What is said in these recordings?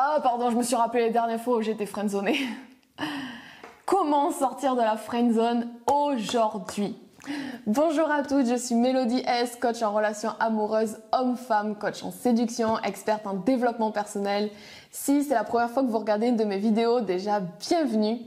Ah pardon, je me suis rappelé les dernières fois où j'étais friendzonée. Comment sortir de la friendzone aujourd'hui? Bonjour à toutes, je suis Mélodie S, coach en relations amoureuses homme-femme, coach en séduction, experte en développement personnel. Si c'est la première fois que vous regardez une de mes vidéos, déjà bienvenue.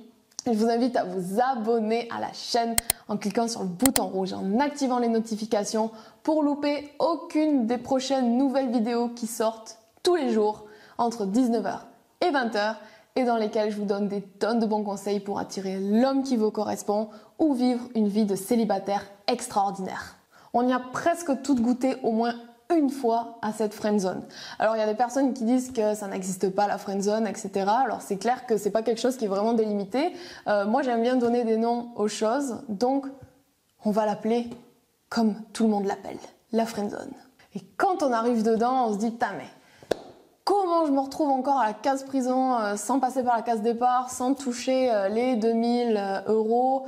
Je vous invite à vous abonner à la chaîne en cliquant sur le bouton rouge, en activant les notifications pour louper aucune des prochaines nouvelles vidéos qui sortent tous les jours entre 19h et 20h et dans lesquelles je vous donne des tonnes de bons conseils pour attirer l'homme qui vous correspond ou vivre une vie de célibataire extraordinaire. On y a presque toutes goûté au moins une fois à cette friendzone. Alors il y a des personnes qui disent que ça n'existe pas la friendzone, etc. Alors c'est clair que c'est pas quelque chose qui est vraiment délimité. Moi j'aime bien donner des noms aux choses, donc on va l'appeler comme tout le monde l'appelle, la friendzone. Et quand on arrive dedans, on se dit putain mais comment je me retrouve encore à la case prison sans passer par la case départ, sans toucher les 2000 euros?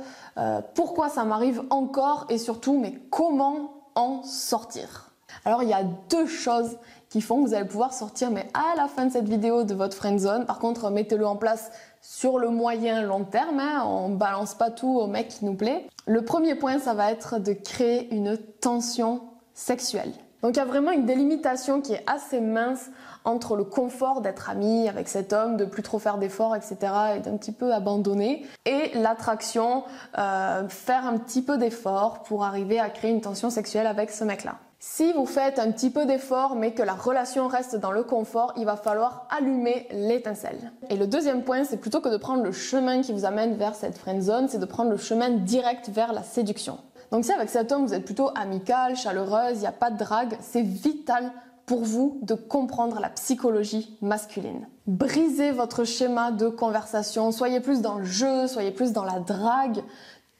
Pourquoi ça m'arrive encore et surtout, mais comment en sortir? Alors il y a deux choses qui font que vous allez pouvoir sortir, mais à la fin de cette vidéo, de votre friendzone. Par contre, mettez-le en place sur le moyen long terme, hein. On balance pas tout au mec qui nous plaît. Le premier point, ça va être de créer une tension sexuelle. Donc il y a vraiment une délimitation qui est assez mince entre le confort d'être ami avec cet homme, de plus trop faire d'efforts, etc. et d'un petit peu abandonner, et l'attraction, faire un petit peu d'effort pour arriver à créer une tension sexuelle avec ce mec-là. Si vous faites un petit peu d'effort mais que la relation reste dans le confort, il va falloir allumer l'étincelle. Et le deuxième point, c'est plutôt que de prendre le chemin qui vous amène vers cette friendzone, c'est de prendre le chemin direct vers la séduction. Donc si avec cet homme vous êtes plutôt amicale, chaleureuse, il n'y a pas de drague, c'est vital pour vous de comprendre la psychologie masculine. Brisez votre schéma de conversation, soyez plus dans le jeu, soyez plus dans la drague.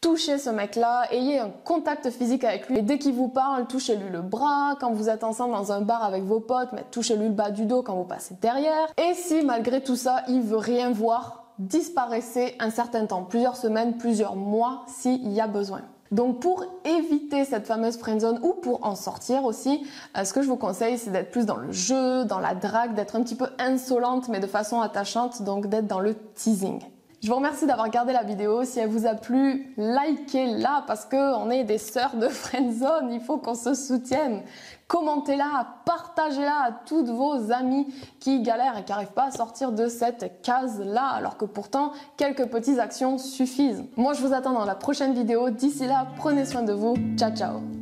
Touchez ce mec-là, ayez un contact physique avec lui et dès qu'il vous parle, touchez-lui le bras. Quand vous êtes ensemble dans un bar avec vos potes, touchez-lui le bas du dos quand vous passez derrière. Et si malgré tout ça, il veut rien voir, disparaissez un certain temps, plusieurs semaines, plusieurs mois s'il y a besoin. Donc pour éviter cette fameuse friendzone ou pour en sortir aussi, ce que je vous conseille c'est d'être plus dans le jeu, dans la drague, d'être un petit peu insolente mais de façon attachante, donc d'être dans le teasing. Je vous remercie d'avoir regardé la vidéo. Si elle vous a plu, likez-la parce qu'on est des sœurs de friendzone, il faut qu'on se soutienne. Commentez-la, partagez-la à toutes vos amies qui galèrent et qui n'arrivent pas à sortir de cette case-là, alors que pourtant, quelques petites actions suffisent. Moi, je vous attends dans la prochaine vidéo. D'ici là, prenez soin de vous. Ciao, ciao!